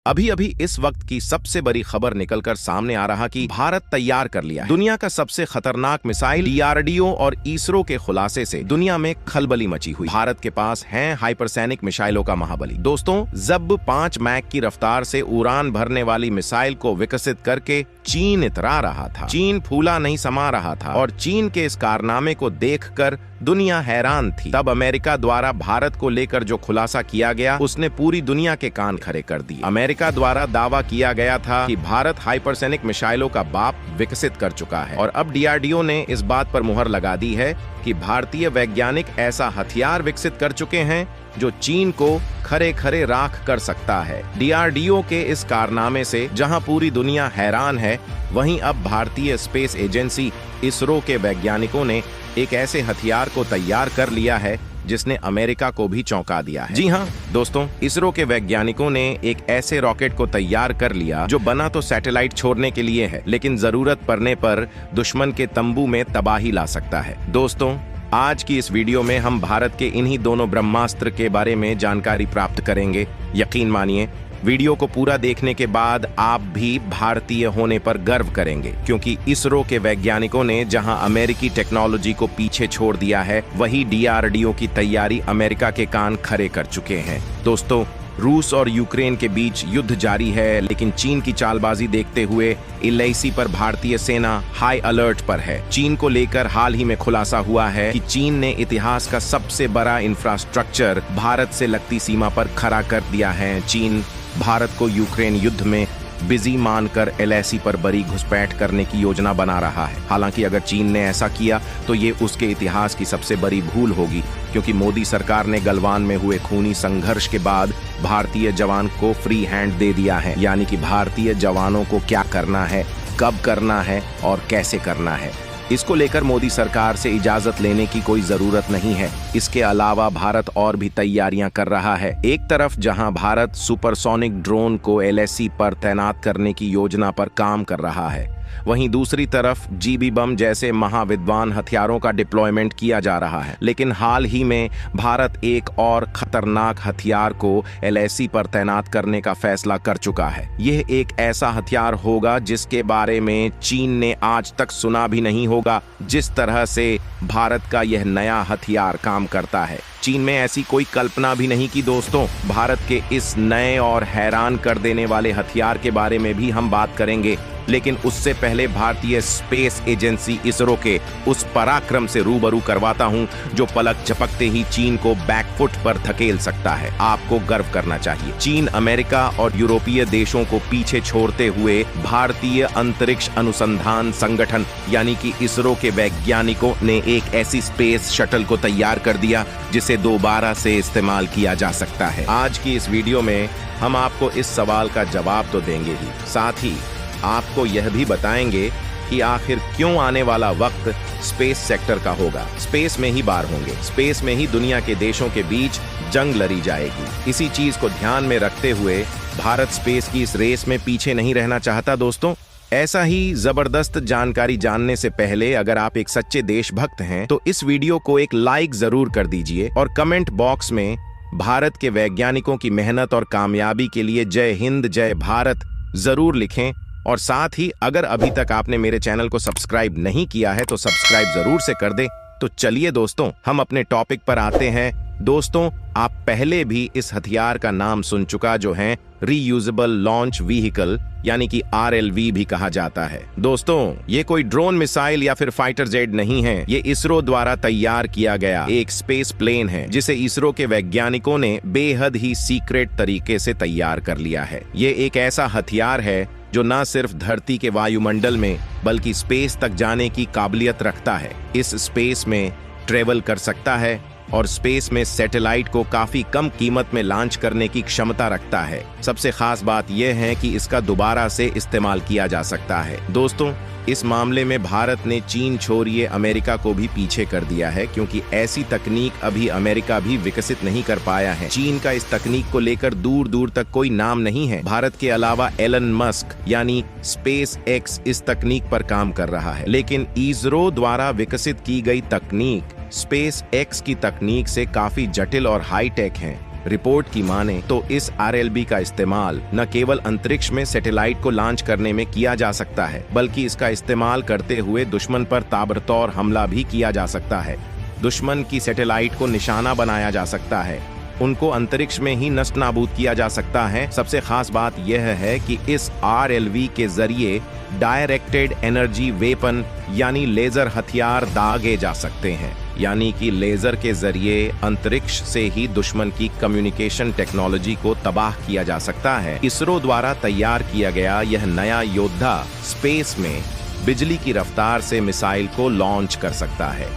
अभी अभी इस वक्त की सबसे बड़ी खबर निकलकर सामने आ रहा कि भारत तैयार कर लिया है दुनिया का सबसे खतरनाक मिसाइल। डीआरडीओ और इसरो के खुलासे से दुनिया में खलबली मची हुई। भारत के पास है हाइपरसोनिक मिसाइलों का महाबली। दोस्तों, जब 5 मैक की रफ्तार से उड़ान भरने वाली मिसाइल को विकसित करके चीन इतरा रहा था, चीन फूला नहीं समा रहा था और चीन के इस कारनामे को देखकर दुनिया हैरान थी। तब अमेरिका द्वारा भारत को लेकर जो खुलासा किया गया उसने पूरी दुनिया के कान खड़े कर दिए। अमेरिका द्वारा दावा किया गया था कि भारत हाइपरसोनिक मिसाइलों का बाप विकसित कर चुका है और अब डीआरडीओ ने इस बात पर मुहर लगा दी है कि भारतीय वैज्ञानिक ऐसा हथियार विकसित कर चुके हैं जो चीन को खरे खरे राख कर सकता है। डीआरडीओ के इस कारनामे से जहां पूरी दुनिया हैरान है, वहीं अब भारतीय स्पेस एजेंसी इसरो के वैज्ञानिकों ने एक ऐसे हथियार को तैयार कर लिया है जिसने अमेरिका को भी चौंका दिया है। जी हाँ दोस्तों, इसरो के वैज्ञानिकों ने एक ऐसे रॉकेट को तैयार कर लिया जो बना तो सैटेलाइट छोड़ने के लिए है, लेकिन जरूरत पड़ने पर दुश्मन के तंबू में तबाही ला सकता है। दोस्तों, आज की इस वीडियो में हम भारत के इन्हीं दोनों ब्रह्मास्त्र के बारे में जानकारी प्राप्त करेंगे। यकीन मानिए, वीडियो को पूरा देखने के बाद आप भी भारतीय होने पर गर्व करेंगे, क्योंकि इसरो के वैज्ञानिकों ने जहां अमेरिकी टेक्नोलॉजी को पीछे छोड़ दिया है, वही डीआरडीओ की तैयारी अमेरिका के कान खड़े कर चुके हैं। दोस्तों, रूस और यूक्रेन के बीच युद्ध जारी है, लेकिन चीन की चालबाजी देखते हुए एलएसी पर भारतीय सेना हाई अलर्ट पर है। चीन को लेकर हाल ही में खुलासा हुआ है कि चीन ने इतिहास का सबसे बड़ा इंफ्रास्ट्रक्चर भारत से लगती सीमा पर खड़ा कर दिया है। चीन भारत को यूक्रेन युद्ध में बिजी मानकर एलएसी पर बड़ी घुसपैठ करने की योजना बना रहा है। हालांकि अगर चीन ने ऐसा किया तो ये उसके इतिहास की सबसे बड़ी भूल होगी, क्योंकि मोदी सरकार ने गलवान में हुए खूनी संघर्ष के बाद भारतीय जवान को फ्री हैंड दे दिया है। यानी कि भारतीय जवानों को क्या करना है, कब करना है और कैसे करना है, इसको लेकर मोदी सरकार से इजाजत लेने की कोई जरूरत नहीं है। इसके अलावा भारत और भी तैयारियां कर रहा है। एक तरफ जहां भारत सुपरसोनिक ड्रोन को एलएसी पर तैनात करने की योजना पर काम कर रहा है, वहीं दूसरी तरफ जीबी बम जैसे महाविद्वान हथियारों का डिप्लॉयमेंट किया जा रहा है। लेकिन हाल ही में भारत एक और खतरनाक हथियार को एलएसी पर तैनात करने का फैसला कर चुका है। यह एक ऐसा हथियार होगा जिसके बारे में चीन ने आज तक सुना भी नहीं होगा। जिस तरह से भारत का यह नया हथियार काम करता है, चीन में ऐसी कोई कल्पना भी नहीं की। दोस्तों, भारत के इस नए और हैरान कर देने वाले हथियार के बारे में भी हम बात करेंगे, लेकिन उससे पहले भारतीय स्पेस एजेंसी इसरो के उस पराक्रम से रूबरू करवाता हूं जो पलक झपकते ही चीन को बैकफुट पर धकेल सकता है। आपको गर्व करना चाहिए। चीन अमेरिका और यूरोपीय देशों को पीछे छोड़ते हुए भारतीय अंतरिक्ष अनुसंधान संगठन यानी कि इसरो के वैज्ञानिकों ने एक ऐसी स्पेस शटल को तैयार कर दिया जिसे दोबारा से इस्तेमाल किया जा सकता है। आज की इस वीडियो में हम आपको इस सवाल का जवाब तो देंगे ही, साथ ही आपको यह भी बताएंगे कि आखिर क्यों आने वाला वक्त स्पेस सेक्टर का होगा। स्पेस में ही बार होंगे, स्पेस में ही दुनिया के देशों के बीच जंग लड़ी जाएगी। इसी चीज को ध्यान में रखते हुए भारत स्पेस की इस रेस में पीछे नहीं रहना चाहता। दोस्तों, ऐसा ही जबरदस्त जानकारी जानने से पहले अगर आप एक सच्चे देशभक्त हैं तो इस वीडियो को एक लाइक जरूर कर दीजिए और कमेंट बॉक्स में भारत के वैज्ञानिकों की मेहनत और कामयाबी के लिए जय हिंद जय भारत जरूर लिखें। और साथ ही अगर अभी तक आपने मेरे चैनल को सब्सक्राइब नहीं किया है तो सब्सक्राइब जरूर से कर दें। तो चलिए दोस्तों, हम अपने टॉपिक पर आते हैं। दोस्तों, आप पहले भी इस हथियार का नाम सुन चुका जो है रीयूजेबल लॉन्च व्हीकल यानी कि आरएलवी भी कहा जाता है। दोस्तों, ये कोई ड्रोन मिसाइल या फिर फाइटर जेट नहीं है। ये इसरो द्वारा तैयार किया गया एक स्पेस प्लेन है जिसे इसरो के वैज्ञानिकों ने बेहद ही सीक्रेट तरीके से तैयार कर लिया है। ये एक ऐसा हथियार है जो न सिर्फ धरती के वायुमंडल में बल्कि स्पेस तक जाने की काबिलियत रखता है। इस स्पेस में ट्रेवल कर सकता है और स्पेस में सैटेलाइट को काफी कम कीमत में लॉन्च करने की क्षमता रखता है। सबसे खास बात यह है कि इसका दोबारा से इस्तेमाल किया जा सकता है। दोस्तों, इस मामले में भारत ने चीन छोड़िए अमेरिका को भी पीछे कर दिया है, क्योंकि ऐसी तकनीक अभी अमेरिका भी विकसित नहीं कर पाया है। चीन का इस तकनीक को लेकर दूर दूर तक कोई नाम नहीं है। भारत के अलावा एलन मस्क यानी स्पेस एक्स इस तकनीक पर काम कर रहा है, लेकिन इसरो द्वारा विकसित की गई तकनीक स्पेस एक्स की तकनीक से काफी जटिल और हाईटेक है। रिपोर्ट की माने तो इस RLB का इस्तेमाल न केवल अंतरिक्ष में सैटेलाइट को लॉन्च करने में किया जा सकता है, बल्कि इसका इस्तेमाल करते हुए दुश्मन पर ताबड़तोड़ हमला भी किया जा सकता है। दुश्मन की सैटेलाइट को निशाना बनाया जा सकता है, उनको अंतरिक्ष में ही नष्ट नाबूद किया जा सकता है। सबसे खास बात यह है कि इस RLV के जरिए डायरेक्टेड एनर्जी वेपन यानी लेजर हथियार दागे जा सकते हैं, यानी कि लेजर के जरिए अंतरिक्ष से ही दुश्मन की कम्युनिकेशन टेक्नोलॉजी को तबाह किया जा सकता है। इसरो द्वारा तैयार किया गया यह नया योद्धा स्पेस में बिजली की रफ्तार से मिसाइल को लॉन्च कर सकता है।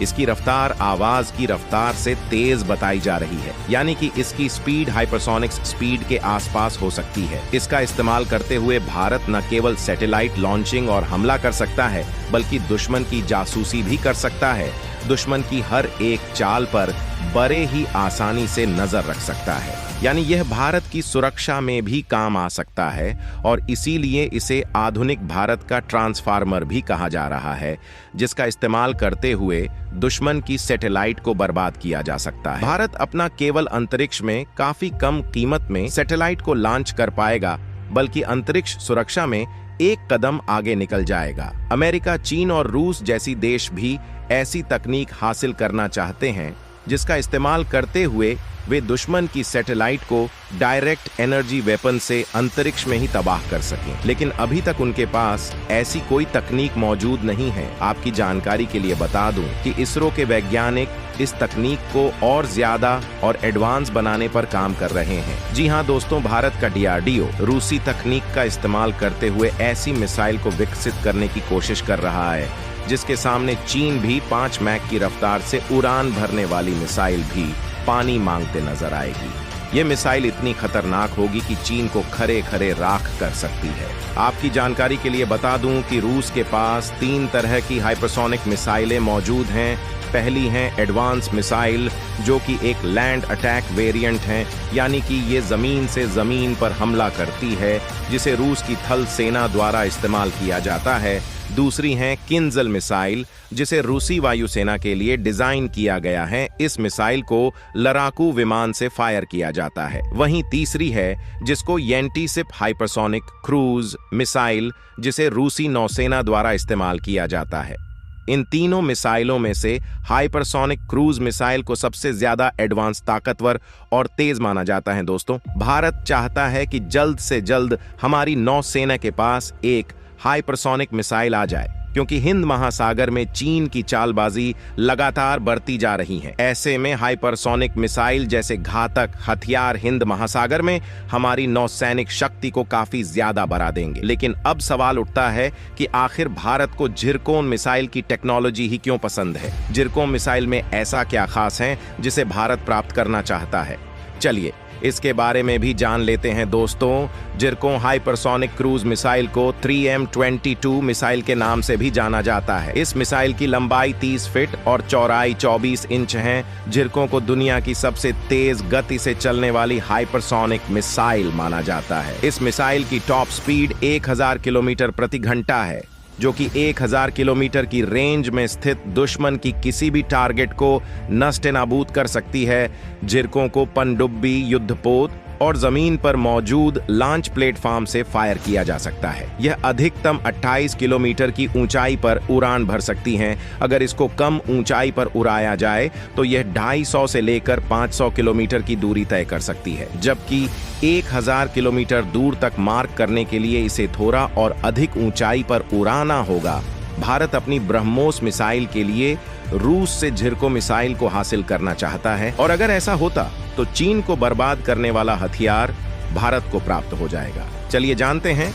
इसकी रफ्तार आवाज की रफ्तार से तेज बताई जा रही है, यानी कि इसकी स्पीड हाइपरसोनिक स्पीड के आसपास हो सकती है। इसका इस्तेमाल करते हुए भारत न केवल सैटेलाइट लॉन्चिंग और हमला कर सकता है, बल्कि दुश्मन की जासूसी भी कर सकता है। दुश्मन की हर एक चाल पर बड़े ही आसानी से नजर रख सकता है, यानी यह भारत की सुरक्षा में भी काम आ सकता है और इसीलिए इसे आधुनिक भारत का ट्रांसफार्मर भी कहा जा रहा है, जिसका इस्तेमाल करते हुए दुश्मन की सैटेलाइट को बर्बाद किया जा सकता है। भारत अपना केवल अंतरिक्ष में काफी कम कीमत में सैटेलाइट को लॉन्च कर पाएगा, बल्कि अंतरिक्ष सुरक्षा में एक कदम आगे निकल जाएगा। अमेरिका, चीन और रूस जैसी देश भी ऐसी तकनीक हासिल करना चाहते हैं जिसका इस्तेमाल करते हुए वे दुश्मन की सैटेलाइट को डायरेक्ट एनर्जी वेपन से अंतरिक्ष में ही तबाह कर सकें, लेकिन अभी तक उनके पास ऐसी कोई तकनीक मौजूद नहीं है। आपकी जानकारी के लिए बता दूं कि इसरो के वैज्ञानिक इस तकनीक को और ज्यादा और एडवांस बनाने पर काम कर रहे हैं। जी हाँ दोस्तों, भारत का DRDO रूसी तकनीक का इस्तेमाल करते हुए ऐसी मिसाइल को विकसित करने की कोशिश कर रहा है जिसके सामने चीन भी 5 मैक की रफ्तार से उड़ान भरने वाली मिसाइल भी पानी मांगते नजर आएगी। ये मिसाइल इतनी खतरनाक होगी कि चीन को खरे खरे राख कर सकती है। आपकी जानकारी के लिए बता दूं कि रूस के पास 3 तरह की हाइपरसोनिक मिसाइलें मौजूद हैं। पहली है एडवांस मिसाइल, जो कि एक लैंड अटैक वेरिएंट है, यानी कि ये जमीन से जमीन पर हमला करती है, जिसे रूस की थल सेना द्वारा इस्तेमाल किया जाता है। दूसरी है किंजल मिसाइल, जिसे रूसी वायुसेना के लिए डिजाइन किया गया है। इस मिसाइल को लड़ाकू विमान से फायर किया जाता है। वहीं तीसरी है जिसको येंटीसिप हाइपरसोनिक क्रूज मिसाइल, जिसे रूसी नौसेना द्वारा इस्तेमाल किया जाता है। इन तीनों मिसाइलों में से हाइपरसोनिक क्रूज मिसाइल को सबसे ज्यादा एडवांस, ताकतवर और तेज माना जाता है। दोस्तों, भारत चाहता है कि जल्द से जल्द हमारी नौसेना के पास एक हाइपरसोनिक मिसाइल आ जाए, क्योंकि हिंद महासागर में चीन की चालबाजी लगातार बढ़ती जा रही है। ऐसे में हाइपरसोनिक मिसाइल जैसे घातक हथियार हिंद महासागर में हमारी नौसैनिक शक्ति को काफी ज्यादा बढ़ा देंगे। लेकिन अब सवाल उठता है कि आखिर भारत को झिरकोन मिसाइल की टेक्नोलॉजी ही क्यों पसंद है? झिरकोन मिसाइल में ऐसा क्या खास है जिसे भारत प्राप्त करना चाहता है? चलिए इसके बारे में भी जान लेते हैं दोस्तों। झिरकोन हाइपरसोनिक क्रूज मिसाइल को 3M22 मिसाइल के नाम से भी जाना जाता है। इस मिसाइल की लंबाई 30 फीट और चौड़ाई 24 इंच है। झिरकों को दुनिया की सबसे तेज गति से चलने वाली हाइपरसोनिक मिसाइल माना जाता है। इस मिसाइल की टॉप स्पीड 1000 किलोमीटर प्रति घंटा है, जो कि 1000 किलोमीटर की रेंज में स्थित दुश्मन की किसी भी टारगेट को नष्ट नाबूद कर सकती है। झिरकों को पनडुब्बी, युद्धपोत और जमीन पर मौजूद लॉन्च प्लेटफॉर्म से फायर किया जा सकता है। यह अधिकतम 28 किलोमीटर की ऊंचाई पर उड़ान भर सकती हैं। अगर इसको कम ऊंचाई पर उड़ाया जाए तो यह 250 से लेकर 500 किलोमीटर की दूरी तय कर सकती है, जबकि 1000 किलोमीटर दूर तक मार्क करने के लिए इसे थोड़ा और अधिक ऊंचाई पर उड़ाना होगा। भारत अपनी ब्रह्मोस मिसाइल के लिए रूस से झिरकोन मिसाइल को हासिल करना चाहता है, और अगर ऐसा होता तो चीन को बर्बाद करने वाला हथियार भारत को प्राप्त हो जाएगा। चलिए जानते हैं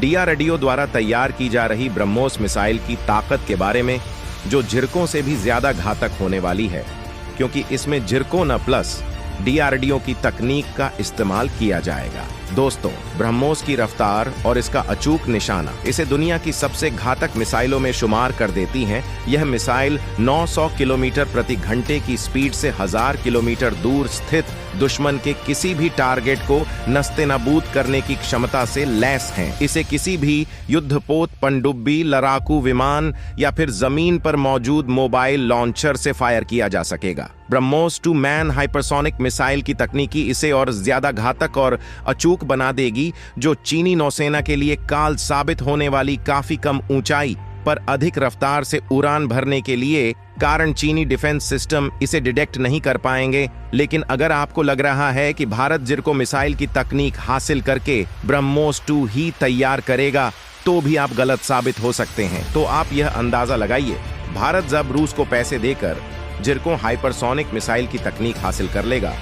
DRDO द्वारा तैयार की जा रही ब्रह्मोस मिसाइल की ताकत के बारे में, जो झिरकों से भी ज्यादा घातक होने वाली है, क्योंकि इसमें झिरकोन प्लस DRDO की तकनीक का इस्तेमाल किया जाएगा। दोस्तों, ब्रह्मोस की रफ्तार और इसका अचूक निशाना इसे दुनिया की सबसे घातक मिसाइलों में शुमार कर देती हैं। यह मिसाइल 900 किलोमीटर प्रति घंटे की स्पीड से 1000 किलोमीटर दूर स्थित दुश्मन के किसी भी टारगेट को नस्तेनाबूद करने की क्षमता से लैस हैं। इसे किसी भी युद्धपोत, पनडुब्बी, लड़ाकू विमान या फिर जमीन पर मौजूद मोबाइल लॉन्चर से फायर किया जा सकेगा। ब्रह्मोस 2 मैन हाइपरसोनिक मिसाइल की तकनीकी इसे और ज्यादा घातक और अचूक बना देगी, जो चीनी नौसेना के लिए काल साबित होने वाली काफी कम ऊंचाई पर अधिक रफ्तार से उड़ान भरने के लिए कारण चीनी डिफेंस सिस्टम इसे डिटेक्ट नहीं कर पाएंगे। लेकिन अगर आपको लग रहा है कि भारत जिरको मिसाइल की तकनीक हासिल करके ब्रह्मोस 2 ही तैयार करेगा, तो भी आप गलत साबित हो सकते हैं। तो आप यह अंदाजा लगाइए, भारत जब रूस को पैसे देकर जिरको हाइपरसोनिक मिसाइल की तकनीक हासिल कर लेगा,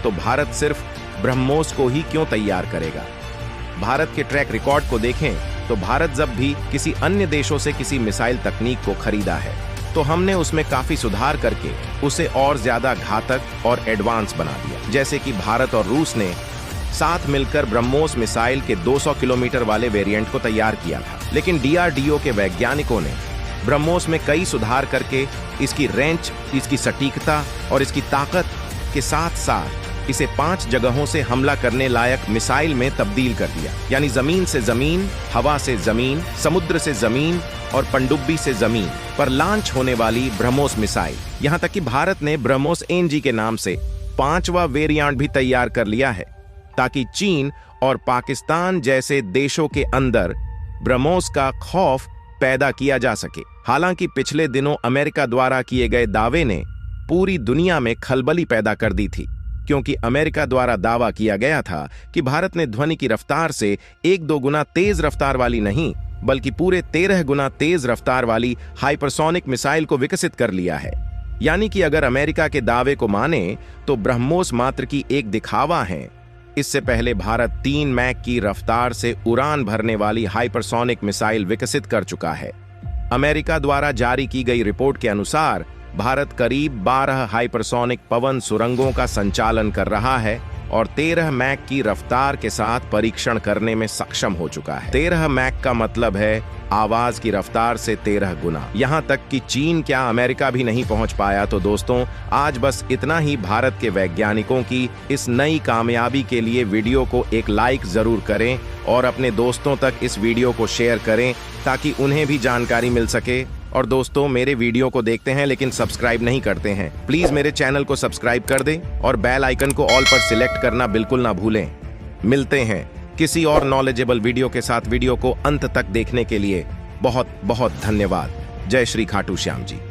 तो भारत सिर्फ ब्रह्मोस को ही क्यों तैयार करेगा? भारत के ट्रैक रिकॉर्ड को देखें तो भारत जब भी किसी अन्य देशों से किसी मिसाइल तकनीक को खरीदा है, तो हमने उसमें काफी सुधार करके उसे और ज्यादा घातक और एडवांस बना दिया। जैसे कि भारत और रूस ने साथ मिलकर ब्रह्मोस मिसाइल के 200 किलोमीटर वाले वेरिएंट को तैयार किया था, लेकिन DRDO के वैज्ञानिकों ने ब्रह्मोस में कई सुधार करके इसकी रेंज, इसकी सटीकता और इसकी ताकत के साथ साथ इसे 5 जगहों से हमला करने लायक मिसाइल में तब्दील कर दिया। यानी जमीन से जमीन, हवा से जमीन, समुद्र से जमीन और पनडुब्बी से जमीन पर लॉन्च होने वाली ब्रह्मोस मिसाइल। यहाँ तक कि भारत ने ब्रह्मोस NG के नाम से 5वां वेरिएंट भी तैयार कर लिया है, ताकि चीन और पाकिस्तान जैसे देशों के अंदर ब्रह्मोस का खौफ पैदा किया जा सके। हालांकि पिछले दिनों अमेरिका द्वारा किए गए दावे ने पूरी दुनिया में खलबली पैदा कर दी थी, क्योंकि अमेरिका द्वारा दावा किया गया था कि भारत ने ध्वनि की रफ्तार से 1-2 गुना तेज रफ्तार वाली नहीं, बल्कि पूरे 13 गुना तेज रफ्तार वाली हाइपरसोनिक मिसाइल को विकसित कर लिया है। यानी कि अगर अमेरिका के दावे को माने तो ब्रह्मोस मात्र की एक दिखावा है। इससे पहले भारत 3 मैक की रफ्तार से उड़ान भरने वाली हाइपरसोनिक मिसाइल विकसित कर चुका है। अमेरिका द्वारा जारी की गई रिपोर्ट के अनुसार भारत करीब 12 हाइपरसोनिक पवन सुरंगों का संचालन कर रहा है और 13 मैक की रफ्तार के साथ परीक्षण करने में सक्षम हो चुका है। 13 मैक का मतलब है आवाज की रफ्तार से 13 गुना। यहाँ तक कि चीन क्या अमेरिका भी नहीं पहुंच पाया। तो दोस्तों, आज बस इतना ही। भारत के वैज्ञानिकों की इस नई कामयाबी के लिए वीडियो को एक लाइक जरूर करें और अपने दोस्तों तक इस वीडियो को शेयर करें, ताकि उन्हें भी जानकारी मिल सके। और दोस्तों, मेरे वीडियो को देखते हैं लेकिन सब्सक्राइब नहीं करते हैं, प्लीज मेरे चैनल को सब्सक्राइब कर दें और बेल आइकन को ऑल पर सिलेक्ट करना बिल्कुल ना भूलें। मिलते हैं किसी और नॉलेजेबल वीडियो के साथ। वीडियो को अंत तक देखने के लिए बहुत बहुत धन्यवाद। जय श्री खाटू श्याम जी।